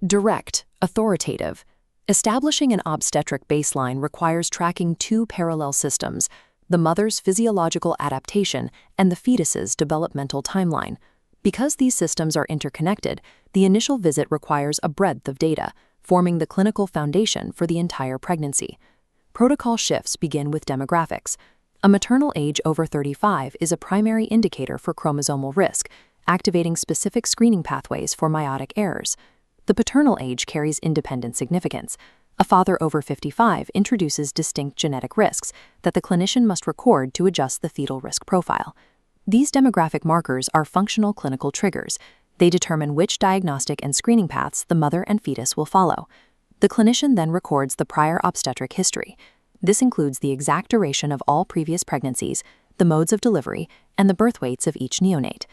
Direct, authoritative. Establishing an obstetric baseline requires tracking two parallel systems, the mother's physiological adaptation and the fetus's developmental timeline. Because these systems are interconnected, the initial visit requires a breadth of data, forming the clinical foundation for the entire pregnancy. Protocol shifts begin with demographics. A maternal age over 35 is a primary indicator for chromosomal risk, activating specific screening pathways for meiotic errors. The paternal age carries independent significance. A father over 55 introduces distinct genetic risks that the clinician must record to adjust the fetal risk profile. These demographic markers are functional clinical triggers. They determine which diagnostic and screening paths the mother and fetus will follow. The clinician then records the prior obstetric history. This includes the exact duration of all previous pregnancies, the modes of delivery, and the birth weights of each neonate.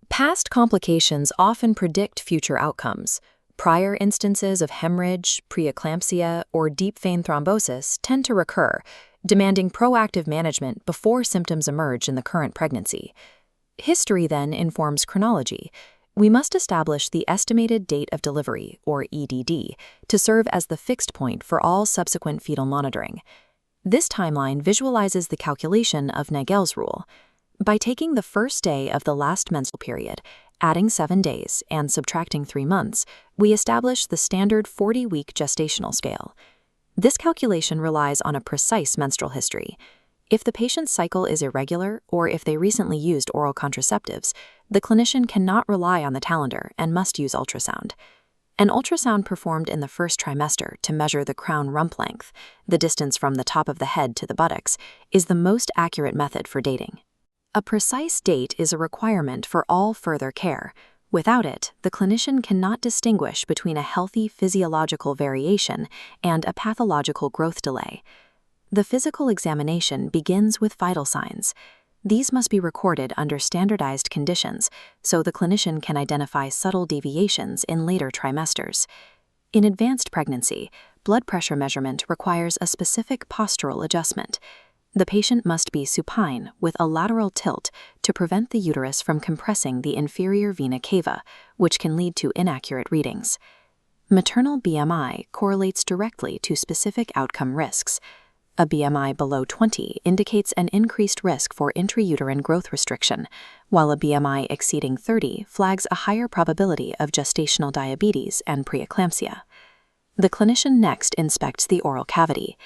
Past complications often predict future outcomes. Prior instances of hemorrhage, preeclampsia, or deep vein thrombosis tend to recur, demanding proactive management before symptoms emerge in the current pregnancy. History then informs chronology. We must establish the estimated date of delivery, or EDD, to serve as the fixed point for all subsequent fetal monitoring. This timeline visualizes the calculation of Nagel's rule. By taking the first day of the last menstrual period, adding 7 days, and subtracting 3 months, we establish the standard 40-week gestational scale. This calculation relies on a precise menstrual history. If the patient's cycle is irregular or if they recently used oral contraceptives, the clinician cannot rely on the calendar and must use ultrasound. An ultrasound performed in the first trimester to measure the crown rump length, the distance from the top of the head to the buttocks, is the most accurate method for dating. A precise date is a requirement for all further care. Without it, the clinician cannot distinguish between a healthy physiological variation and a pathological growth delay. The physical examination begins with vital signs. These must be recorded under standardized conditions so the clinician can identify subtle deviations in later trimesters. In advanced pregnancy, blood pressure measurement requires a specific postural adjustment. The patient must be supine with a lateral tilt to prevent the uterus from compressing the inferior vena cava, which can lead to inaccurate readings. Maternal BMI correlates directly to specific outcome risks. A BMI below 20 indicates an increased risk for intrauterine growth restriction, while a BMI exceeding 30 flags a higher probability of gestational diabetes and preeclampsia. The clinician next inspects the oral cavity.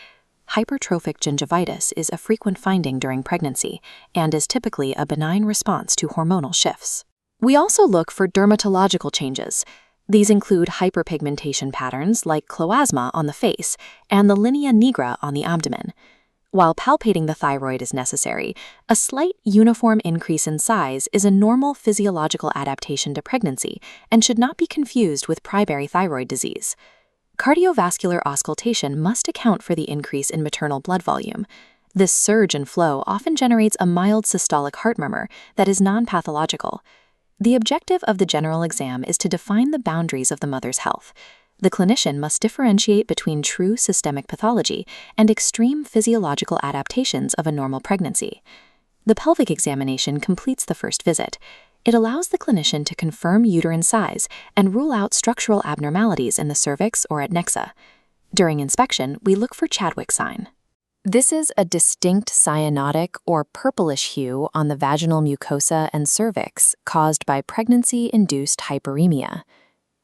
Hypertrophic gingivitis is a frequent finding during pregnancy and is typically a benign response to hormonal shifts. We also look for dermatological changes. These include hyperpigmentation patterns like chloasma on the face and the linea nigra on the abdomen. While palpating the thyroid is necessary, a slight uniform increase in size is a normal physiological adaptation to pregnancy and should not be confused with primary thyroid disease. Cardiovascular auscultation must account for the increase in maternal blood volume. This surge in flow often generates a mild systolic heart murmur that is non-pathological. The objective of the general exam is to define the boundaries of the mother's health. The clinician must differentiate between true systemic pathology and extreme physiological adaptations of a normal pregnancy. The pelvic examination completes the first visit. It allows the clinician to confirm uterine size and rule out structural abnormalities in the cervix or adnexa. During inspection, we look for Chadwick sign. This is a distinct cyanotic or purplish hue on the vaginal mucosa and cervix caused by pregnancy-induced hyperemia.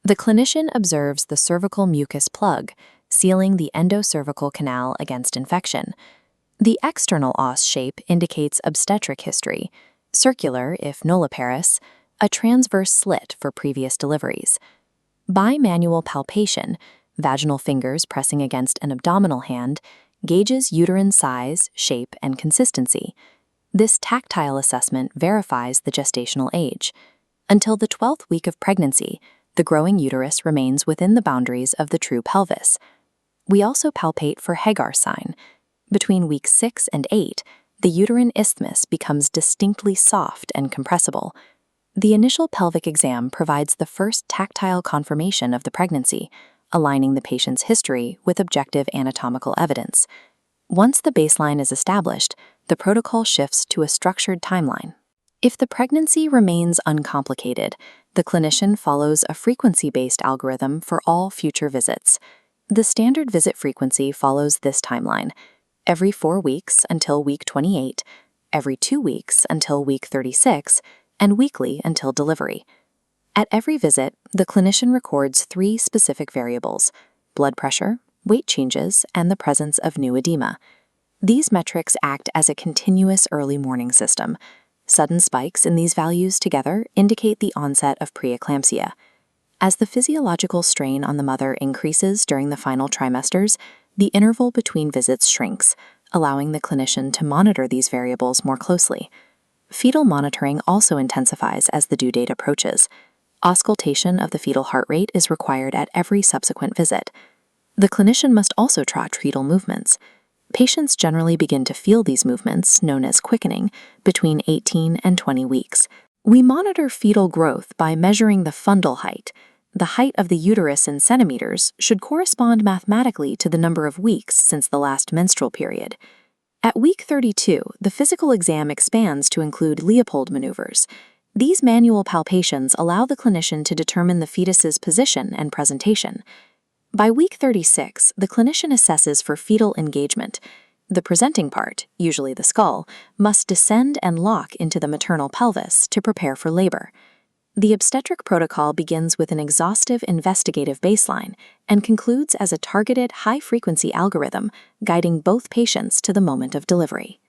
The clinician observes the cervical mucus plug, sealing the endocervical canal against infection. The external os shape indicates obstetric history, circular if nulliparous, a transverse slit for previous deliveries. Bimanual palpation, vaginal fingers pressing against an abdominal hand, gauges uterine size, shape, and consistency. This tactile assessment verifies the gestational age. Until the 12th week of pregnancy, the growing uterus remains within the boundaries of the true pelvis. We also palpate for Hagar sign. Between weeks 6 and 8, the uterine isthmus becomes distinctly soft and compressible. The initial pelvic exam provides the first tactile confirmation of the pregnancy, aligning the patient's history with objective anatomical evidence. Once the baseline is established, the protocol shifts to a structured timeline. If the pregnancy remains uncomplicated, the clinician follows a frequency-based algorithm for all future visits. The standard visit frequency follows this timeline: every 4 weeks until week 28, every 2 weeks until week 36, and weekly until delivery. At every visit, the clinician records 3 specific variables: blood pressure, weight changes, and the presence of new edema. These metrics act as a continuous early warning system. Sudden spikes in these values together indicate the onset of preeclampsia. As the physiological strain on the mother increases during the final trimesters, the interval between visits shrinks, allowing the clinician to monitor these variables more closely. Fetal monitoring also intensifies as the due date approaches. Auscultation of the fetal heart rate is required at every subsequent visit. The clinician must also track fetal movements. Patients generally begin to feel these movements, known as quickening, between 18 and 20 weeks. We monitor fetal growth by measuring the fundal height. The height of the uterus in centimeters should correspond mathematically to the number of weeks since the last menstrual period. At week 32, the physical exam expands to include Leopold maneuvers. These manual palpations allow the clinician to determine the fetus's position and presentation. By week 36, the clinician assesses for fetal engagement. The presenting part, usually the skull, must descend and lock into the maternal pelvis to prepare for labor. The obstetric protocol begins with an exhaustive investigative baseline and concludes as a targeted high-frequency algorithm guiding both patients to the moment of delivery.